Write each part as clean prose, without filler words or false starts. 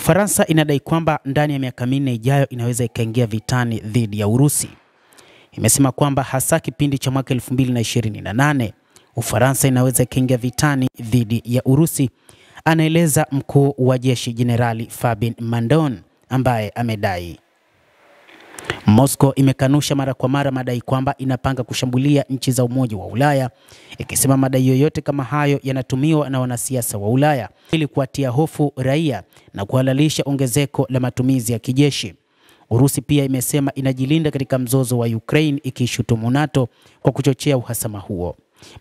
Ufaransa inadai kwamba ndani ya miaka 4 ijayo inaweza ikaingia vitani dhidi ya Urusi. Imesema kwamba hasa kipindi cha mwaka 2028 Ufaransa inaweza ikaingia vitani dhidi ya Urusi, anaeleza mkuu wa jeshi Jenerali Fabien Mandon, ambaye amedai. Moscow imekanusha mara kwa mara madai kwamba inapanga kushambulia nchi za Umoja wa Ulaya, ikisema madai yoyote kama hayo yanatumiwa na wanasiasa wa Ulaya ili kuwatia hofu raia na kuhalalisha ongezeko la matumizi ya kijeshi. Urusi pia imesema inajilinda katika mzozo wa Ukraine, ikishutumu NATO kwa kuchochea uhasama huo.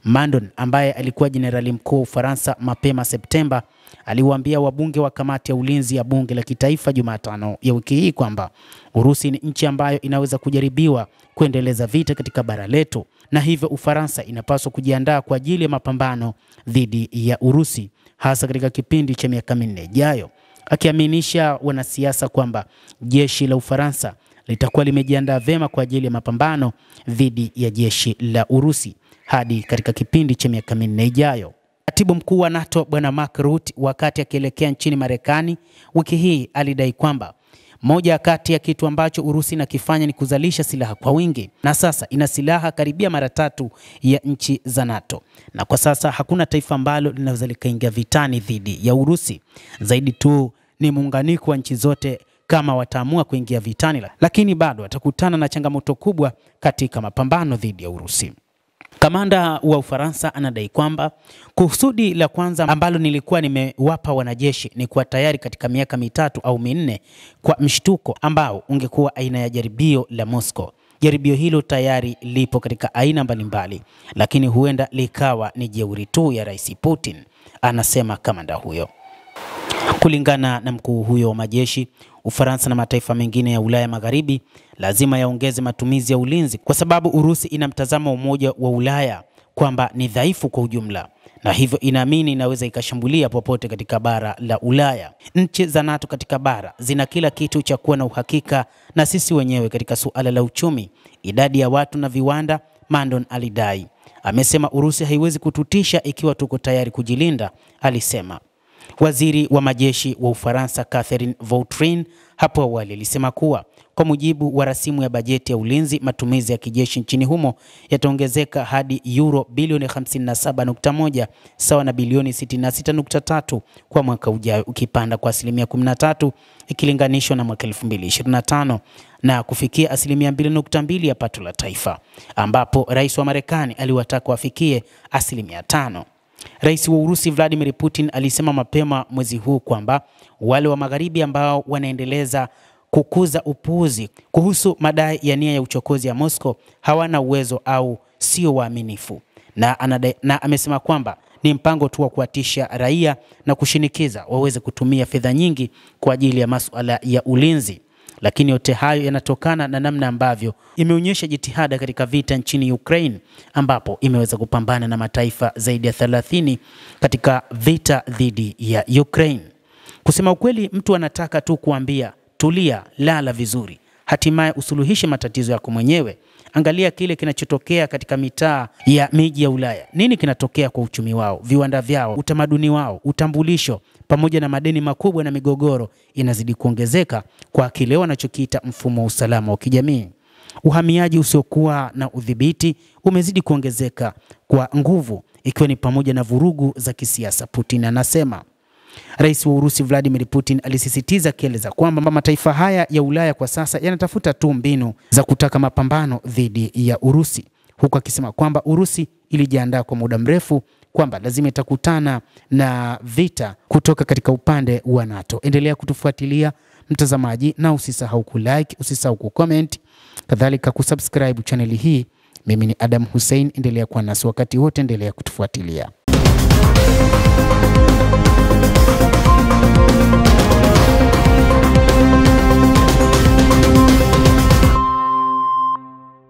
Mandon, ambaye alikuwa jenerali mkuu wa Ufaransa mapema Septemba, aliwaambia wabunge wa kamati ya ulinzi ya bunge la kitaifa Jumatano ya wiki hii kwamba Urusi ni nchi ambayo inaweza kujaribiwa kuendeleza vita katika bara letu, na hivyo Ufaransa inapaswa kujiandaa kwa ajili ya mapambano dhidi ya Urusi, hasa katika kipindi cha miaka 4 ijayo, akiaminisha wanasiasa kwamba jeshi la Ufaransa litakuwa limejiandaa vema kwa ajili ya mapambano dhidi ya jeshi la Urusi hadi katika kipindi cha miaka 4 ijayo. Katibu mkuu wa NATO Bwana Mark Rutte, wakati akielekea nchini Marekani wiki hii, alidai kwamba moja kati ya kitu ambacho Urusi inakifanya ni kuzalisha silaha kwa wingi, na sasa ina silaha karibia mara 3 ya nchi za NATO, na kwa sasa hakuna taifa ambalo linaweza likaingia vitani dhidi ya Urusi. Zaidi tu ni muunganiko wa nchi zote kama wataamua kuingia vitani, lakini bado watakutana na changamoto kubwa katika mapambano dhidi ya Urusi. Kamanda wa Ufaransa anadai kwamba kusudi la kwanza ambalo nilikuwa nimewapa wanajeshi ni kuwa tayari katika miaka 3 au 4 kwa mshtuko ambao ungekuwa aina ya jaribio la Moscow. Jaribio hilo tayari lipo katika aina mbalimbali, lakini huenda likawa ni jeuri tu ya Rais Putin, anasema kamanda huyo. Kulingana na mkuu huyo wa majeshi, Ufaransa na mataifa mengine ya Ulaya Magharibi lazima yaongeze matumizi ya ulinzi, kwa sababu Urusi ina mtazamo wa Umoja wa Ulaya kwamba ni dhaifu kwa ujumla, na hivyo inaamini inaweza ikashambulia popote katika bara la Ulaya. Nchi za NATO katika bara zina kila kitu cha kuwa na uhakika na sisi wenyewe katika suala la uchumi, idadi ya watu na viwanda, Mandon alidai. Amesema Urusi haiwezi kututisha ikiwa tuko tayari kujilinda, alisema. Waziri wa majeshi wa Ufaransa Catherine Vautrin hapo awali alisema kuwa kwa mujibu wa rasimu ya bajeti ya ulinzi, matumizi ya kijeshi nchini humo yataongezeka hadi euro bilioni 57.1 sawa na bilioni 66.3 kwa mwaka ujao, ukipanda kwa 13% ikilinganishwa na mwaka 2025 na kufikia 2.2 ya pato la taifa, ambapo rais wa Marekani aliwataka wafikie 5%. Rais wa Urusi Vladimir Putin alisema mapema mwezi huu kwamba wale wa Magharibi ambao wanaendeleza kukuza upuuzi kuhusu madai ya nia ya uchokozi ya Moscow hawana uwezo au sio waaminifu, na amesema kwamba ni mpango tu wa kuatisha raia na kushinikiza waweze kutumia fedha nyingi kwa ajili ya masuala ya ulinzi. Lakini yote hayo yanatokana na namna ambavyo imeonyesha jitihada katika vita nchini Ukraine, ambapo imeweza kupambana na mataifa zaidi ya 30 katika vita dhidi ya Ukraine. Kusema ukweli, mtu anataka tu kuambia tulia, lala vizuri, hatimaye usuluhishe matatizo yako mwenyewe. Angalia kile kinachotokea katika mitaa ya miji ya Ulaya. Nini kinatokea kwa uchumi wao, viwanda vyao, utamaduni wao, utambulisho, pamoja na madeni makubwa na migogoro inazidi kuongezeka kwa kile wanachokiita mfumo wa usalama wa kijamii. Uhamiaji usiokuwa na udhibiti umezidi kuongezeka kwa nguvu, ikiwa ni pamoja na vurugu za kisiasa, Putin anasema. Rais wa Urusi Vladimir Putin alisisitiza kieleza kwamba mataifa haya ya Ulaya kwa sasa yanatafuta tu mbinu za kutaka mapambano dhidi ya Urusi, huku akisema kwamba Urusi ilijiandaa kwa muda mrefu kwamba lazima itakutana na vita kutoka katika upande wa NATO. Endelea kutufuatilia mtazamaji, na usisahau kulike, usisahau kucomment, kadhalika kusubscribe channel hii. Mimi ni Adam Hussein, endelea kuwa nasi wakati wote, endelea kutufuatilia.